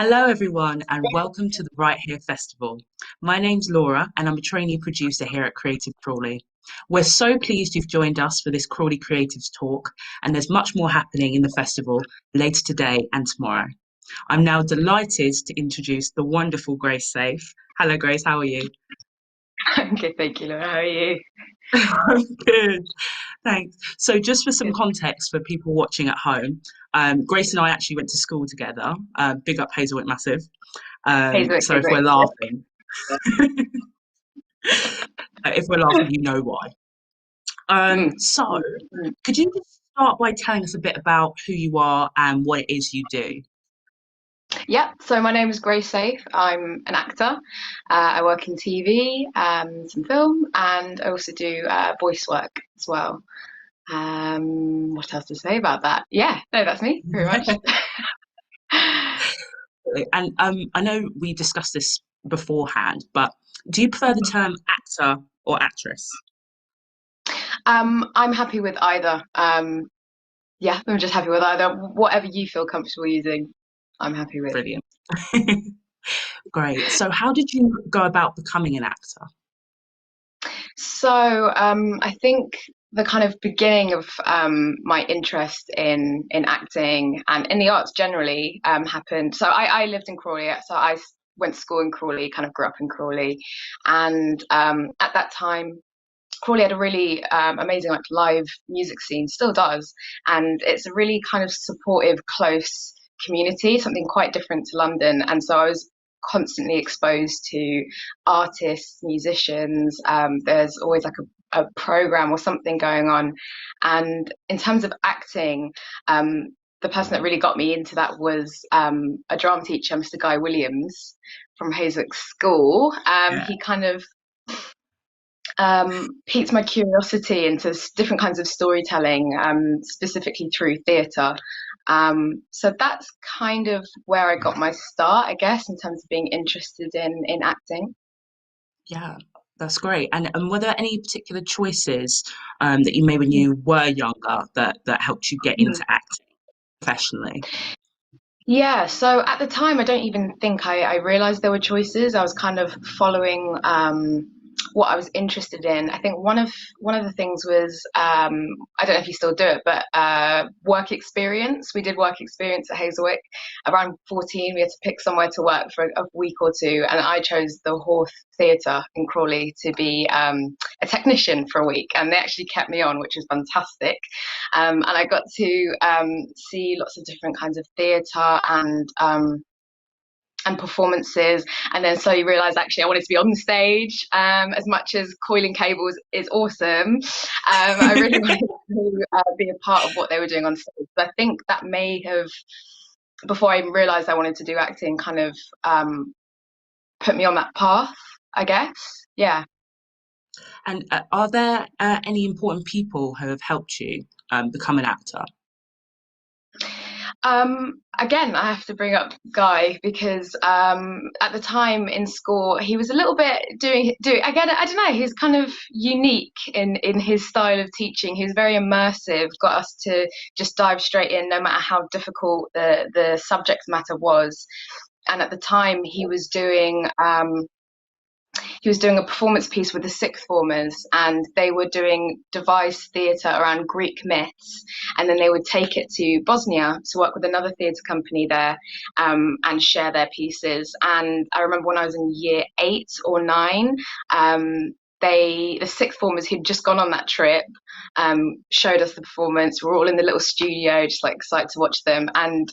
Hello, everyone, and welcome to the Right Here Festival. My name's Laura, and I'm a trainee producer here at Creative Crawley. We're so pleased you've joined us for this Crawley Creatives Talk, and there's much more happening in the festival later today and tomorrow. I'm now delighted to introduce the wonderful Grace Saif. Hello, Grace, how are you? I'm good, thank you, Laura. How are you? Good, thanks. So, just for some Good. context for people watching at home, Grace and I actually went to school together. Big up Hazelwick Massive. Hazelwick's So a if we're great school. laughing, if we're laughing, you know why. Mm, So mm, mm. could you just start by telling us a bit about who you are and what it is you do? Yeah, so my name is Grace Saif. I'm an actor. I work in TV, some film, and I also do voice work as well. What else to say about that? Yeah, no, that's me, pretty much. And I know we discussed this beforehand, but do you prefer the term actor or actress? I'm happy with either. Yeah, I'm just happy with either. Whatever you feel comfortable using, I'm happy with. Brilliant. Great. So how did you go about becoming an actor? So I think the kind of beginning of my interest in acting and in the arts generally happened. So I lived in Crawley, so went to school in Crawley, kind of grew up in Crawley, and at that time. Crawley had a really amazing like live music scene, still does, and it's a really kind of supportive, close community, something quite different to London. And so I was constantly exposed to artists, musicians. There's always like a program or something going on. And in terms of acting, the person that really got me into that was a drama teacher, Mr. Guy Williams from Hazelwick School. Yeah. He kind of piqued my curiosity into different kinds of storytelling, specifically through theatre. So that's kind of where I got my start, I guess, in terms of being interested in acting. Yeah, that's great. And were there any particular choices that you made when you were younger that helped you get into acting professionally? Yeah, so at the time, I don't even think I realized there were choices. I was kind of following what I was interested in. I think one of the things was I don't know if you still do it, but work experience. We did work experience at Hazelwick. Around 14, we had to pick somewhere to work for a week or two, and I chose the Horth Theatre in Crawley to be a technician for a week, and they actually kept me on, which was fantastic. And I got to see lots of different kinds of theatre and performances, and then slowly realised actually I wanted to be on the stage. As much as coiling cables is awesome, I really wanted to be a part of what they were doing on stage. So I think that may have, before I even realised I wanted to do acting, kind of put me on that path, I guess. Yeah. And are there any important people who have helped you become an actor? Again, I have to bring up Guy because at the time in school he was a little bit doing again. I don't know. He's kind of unique in his style of teaching. He was very immersive, got us to just dive straight in, no matter how difficult the subject matter was. And at the time, he was doing a performance piece with the sixth formers, and they were doing devised theatre around Greek myths, and then they would take it to Bosnia to work with another theatre company there, and share their pieces. And I remember when I was in year 8 or 9, the sixth formers who'd just gone on that trip showed us the performance. We were all in the little studio, just like excited to watch them. And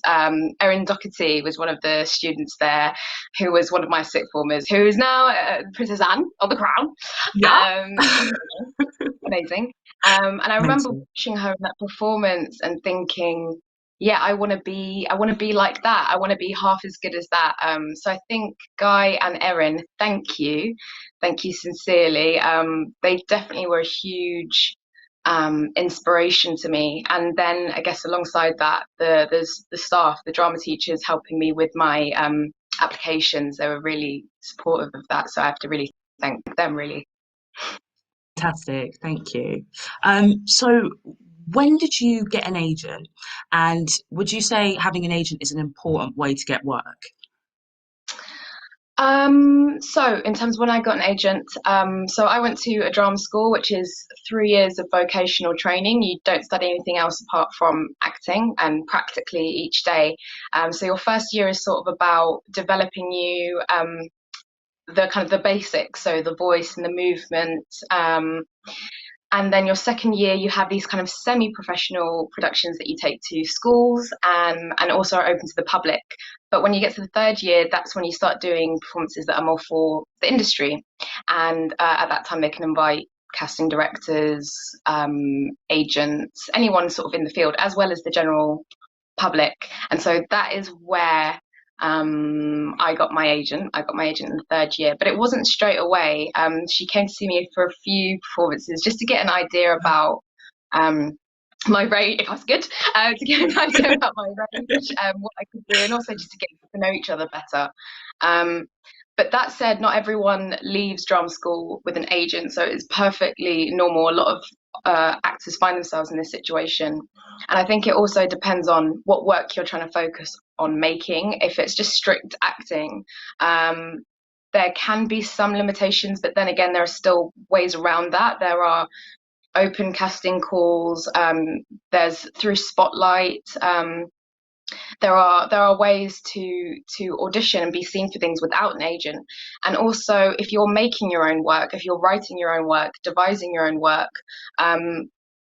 Erin Doherty was one of the students there, who was one of my sixth formers, who is now Princess Anne of the Crown. Yeah. Um, Amazing. And I remember Mental. watching her in that performance and thinking, yeah, I want to be like that. I want to be half as good as that. So I think Guy and Erin, thank you sincerely. They definitely were a huge inspiration to me. And then I guess alongside that, there's the staff, the drama teachers helping me with my applications. They were really supportive of that. So I have to really thank them, really. Fantastic, thank you. So when did you get an agent? And would you say having an agent is an important way to get work? So in terms of when I got an agent, so I went to a drama school, which is 3 years of vocational training. You don't study anything else apart from acting and practically each day. So your first year is sort of about developing you, the kind of the basics, so the voice and the movement. And then your second year, you have these kind of semi-professional productions that you take to schools and also are open to the public. But when you get to the third year, that's when you start doing performances that are more for the industry. And at that time, they can invite casting directors, agents, anyone sort of in the field, as well as the general public. And so that is where I got my agent. I got my agent in the third year, but it wasn't straight away. She came to see me for a few performances just to get an idea about um, my range, if I was good, to get an idea about my range, what I could do, and also just to get to know each other better. Um, but that said, not everyone leaves drama school with an agent, so it's perfectly normal. A lot of actors find themselves in this situation. And I think it also depends on what work you're trying to focus on making. If it's just strict acting, there can be some limitations, but then again, there are still ways around that. There are open casting calls. There's through Spotlight. There are ways to audition and be seen for things without an agent. And also, if you're making your own work, if you're writing your own work, devising your own work,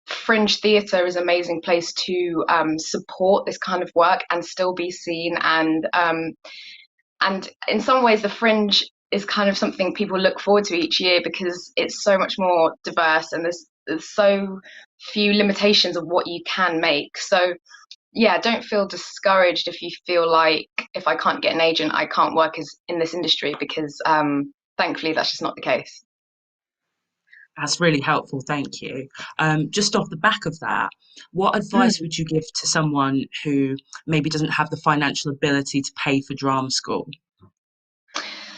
Fringe theatre is an amazing place to support this kind of work and still be seen. And in some ways, the Fringe is kind of something people look forward to each year because it's so much more diverse and there's so few limitations of what you can make. So yeah, don't feel discouraged if you feel like if I can't get an agent, I can't work as in this industry because thankfully that's just not the case. That's really helpful, thank you. Just off the back of that, what advice Mm. would you give to someone who maybe doesn't have the financial ability to pay for drama school?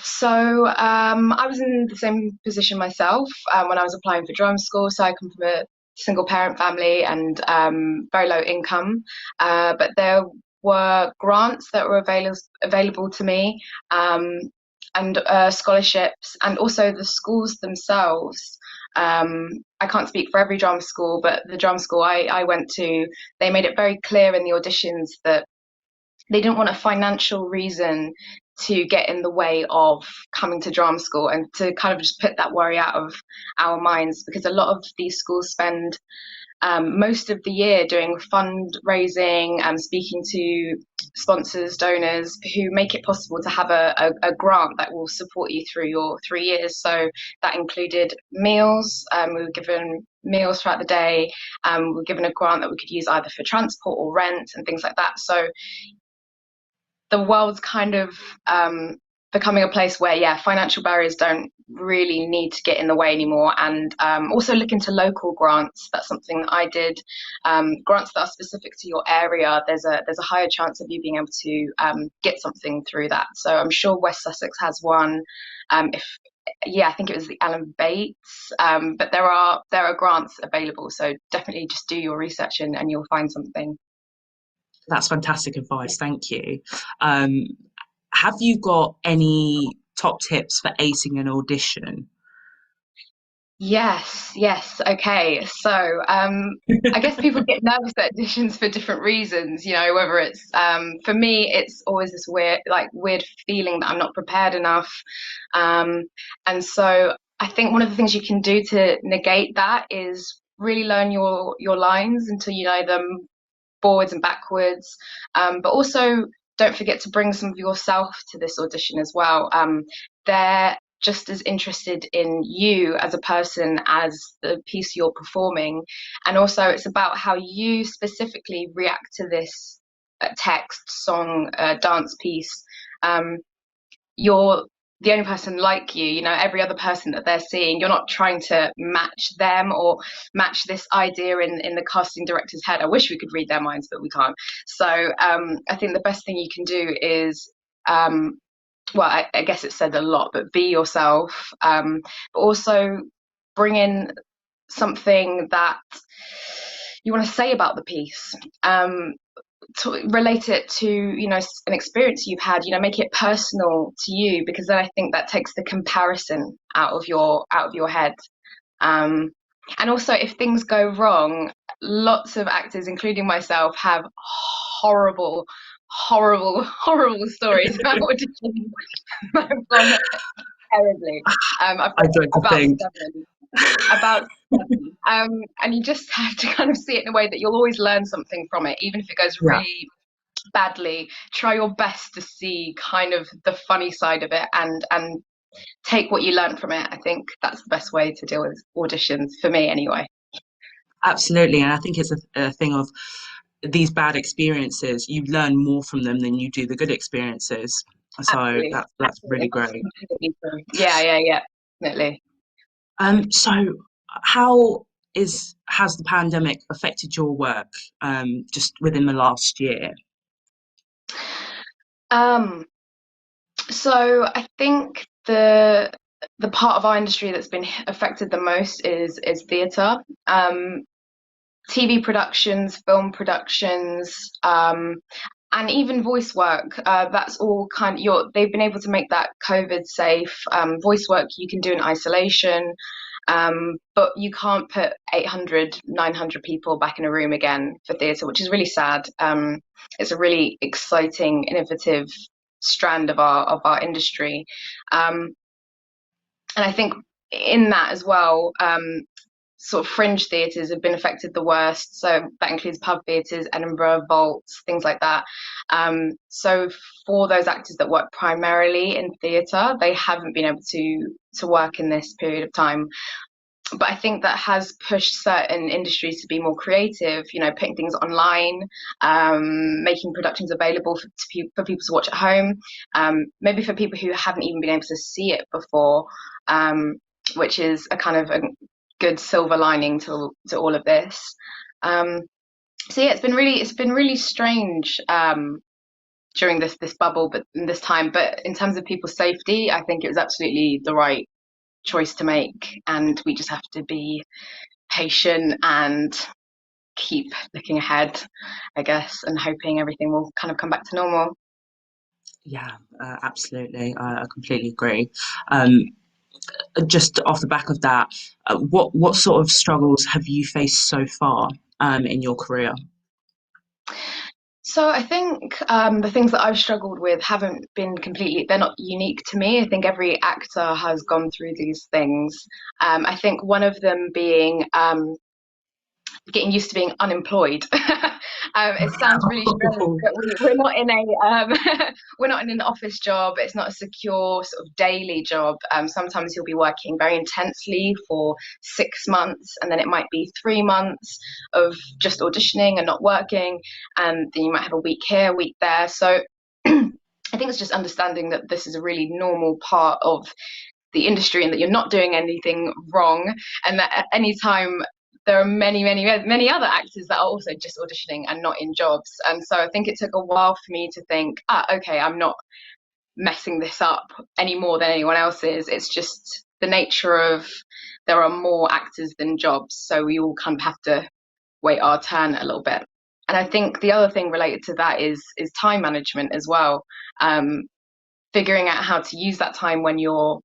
So I was in the same position myself when I was applying for drama school. So I come from a single parent family and very low income, but there were grants that were available to me, and scholarships, and also the schools themselves. I can't speak for every drama school, but the drama school I went to, they made it very clear in the auditions that they didn't want a financial reason to get in the way of coming to drama school, and to kind of just put that worry out of our minds, because a lot of these schools spend most of the year doing fundraising and speaking to sponsors, donors who make it possible to have a grant that will support you through your 3 years. So that included meals. We were given meals throughout the day. We were given a grant that we could use either for transport or rent and things like that. So the world's kind of becoming a place where, yeah, financial barriers don't really need to get in the way anymore. And also look into local grants. That's something that I did. Grants that are specific to your area. There's a higher chance of you being able to get something through that. So I'm sure West Sussex has one. If Yeah, I think it was the Alan Bates. But there are grants available. So definitely just do your research and you'll find something. That's fantastic advice, thank you. Um, have you got any top tips for acing an audition? Yes, yes. Okay. So, I guess people get nervous at auditions for different reasons, whether it's for me, it's always this weird feeling that I'm not prepared enough. Um, and so I think one of the things you can do to negate that is really learn your lines until you know them forwards and backwards. But also don't forget to bring some of yourself to this audition as well. They're just as interested in you as a person as the piece you're performing. And also, it's about how you specifically react to this text, song, dance piece. You're the only person like you, every other person that they're seeing, you're not trying to match them or match this idea in the casting director's head. I wish we could read their minds, but we can't. So I think the best thing you can do is, well, I guess it said a lot, but be yourself, but also bring in something that you want to say about the piece. relate it to, an experience you've had, make it personal to you, because then I think that takes the comparison out of your head. um and also, if things go wrong, lots of actors, including myself, have horrible, horrible, horrible stories about auditions that have gone terribly. I've I got dread to about think. seven. About seven. And you just have to kind of see it in a way that you'll always learn something from it, even if it goes Yeah, really badly. Try your best to see kind of the funny side of it, and take what you learn from it. I think that's the best way to deal with auditions, for me anyway. absolutely. And I think it's a thing of these bad experiences, you learn more from them than you do the good experiences. So Absolutely. that's really Absolutely. That's great. completely true. Yeah, yeah, yeah. Definitely. So how is has the pandemic affected your work just within the last year? Um, so I think the part of our industry that's been affected the most is theatre. TV productions, film productions, and even voice work. That's all kind of they've been able to make that COVID safe. Voice work you can do in isolation, but you can't put 800, 900 people back in a room again for theatre, which is really sad. It's a really exciting, innovative strand of our industry. Um, and I think in that as well, sort of fringe theatres have been affected the worst. So that includes pub theatres, Edinburgh, vaults, things like that. So for those actors that work primarily in theatre, they haven't been able to work in this period of time. But I think that has pushed certain industries to be more creative, putting things online, making productions available for people to watch at home, maybe for people who haven't even been able to see it before, um, which is a kind of a good silver lining to all of this. Um, so yeah, it's been really strange, during this bubble, but in this time. But in terms of people's safety, I think it was absolutely the right choice to make, and we just have to be patient and keep looking ahead, I guess, and hoping everything will kind of come back to normal. Yeah, absolutely. I completely agree. Um, just off the back of that, what sort of struggles have you faced so far in your career? So I think, the things that I've struggled with haven't been they're not unique to me. I think every actor has gone through these things. I think one of them being, getting used to being unemployed. It sounds really strange, but we're not in a we're not in an office job. It's not a secure sort of daily job. Sometimes you'll be working very intensely for 6 months, and then it might be 3 months of just auditioning and not working, and then you might have a week here, a week there. So I think it's just understanding that this is a really normal part of the industry, and that you're not doing anything wrong, and that at any time there are many, many, many other actors that are also just auditioning and not in jobs. And so I think it took a while for me to think, okay, I'm not messing this up any more than anyone else is. It's just the nature of, there are more actors than jobs, so we all kind of have to wait our turn a little bit. And I think the other thing related to that is time management as well. Um, Figuring out how to use that time when you're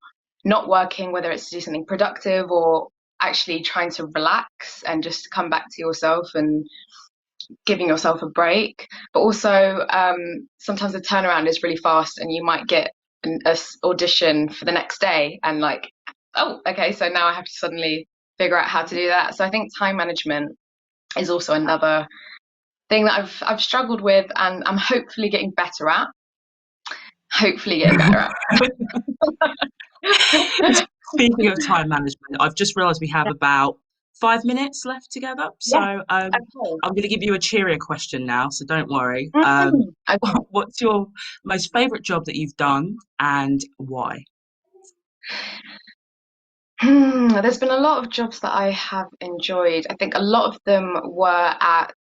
not working, whether it's to do something productive or actually trying to relax and just come back to yourself and giving yourself a break. But also, sometimes the turnaround is really fast, and you might get an audition for the next day, and like, oh, okay, so now I have to suddenly figure out how to do that. So I think time management is also another thing that I've struggled with, and I'm hopefully getting better at. Hopefully getting better at. Speaking of time management, I've just realised we have about 5 minutes left together. So Yeah. Okay. I'm going to give you a cheerier question now, so don't worry. Okay. What's your most favourite job that you've done and why? There's been a lot of jobs that I have enjoyed. I think a lot of them were at,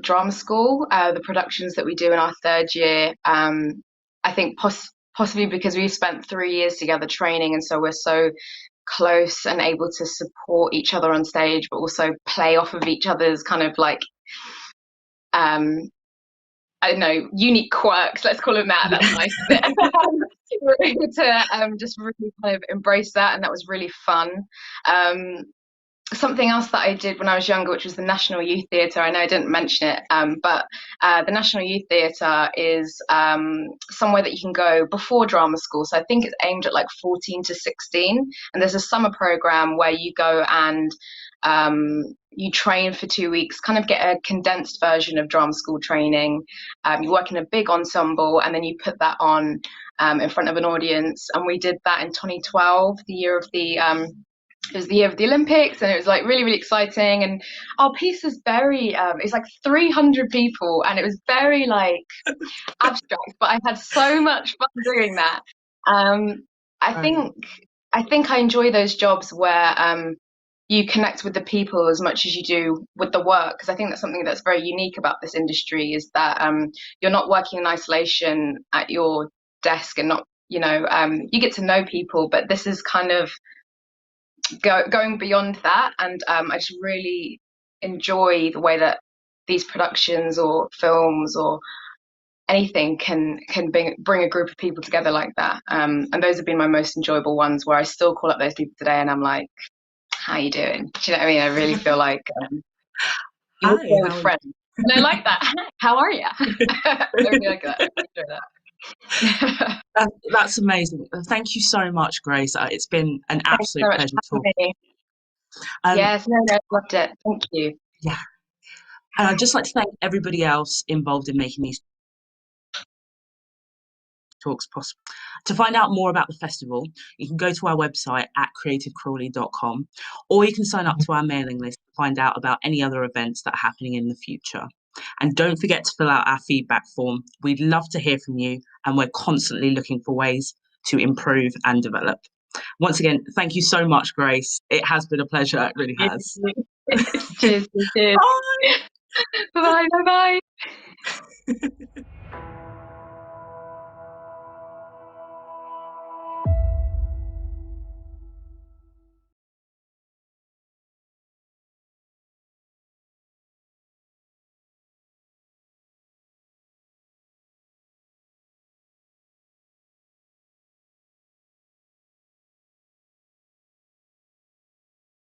drama school, the productions that we do in our third year. I think possibly because we spent 3 years together training, and so we're so close and able to support each other on stage, but also play off of each other's kind of like I don't know, unique quirks, let's call them that. That's nice. We were able to just really kind of embrace that, and that was really fun. Um, Something else that I did when I was younger, which was the National Youth Theatre. I know I didn't mention it, but the National Youth Theatre is somewhere that you can go before drama school. So I think it's aimed at like 14 to 16. And there's a summer program where you go and you train for 2 weeks, kind of get a condensed version of drama school training. You work in a big ensemble, and then you put that on in front of an audience. And we did that in 2012, the year of the it was the year of the Olympics, and it was like really, really exciting. And our piece is very, it's like 300 people, and it was very like abstract, but I had so much fun doing that. Um, I think, I think I enjoy those jobs where you connect with the people as much as you do with the work, because I think that's something that's very unique about this industry is that you're not working in isolation at your desk and not, you get to know people, but this is kind of going beyond that. And I just really enjoy the way that these productions or films or anything can bring a group of people together like that. And those have been my most enjoyable ones, where I still call up those people today and I'm like, how you doing? Do you know what I mean? I really feel like you would go with friends. And I like that. How are you? I really like that. I enjoy that. That's amazing. Thank you so much, Grace. It's been an absolute pleasure talking. Yes, no, I loved it. Thank you. Yeah. And I'd just like to thank everybody else involved in making these talks possible. To find out more about the festival, you can go to our website at creativecrawley.com, or you can sign up to our mailing list to find out about any other events that are happening in the future. And don't forget to fill out our feedback form. We'd love to hear from you, and we're constantly looking for ways to improve and develop. Once again, thank you so much, Grace. It has been a pleasure. It really has. Cheers. Bye. Bye.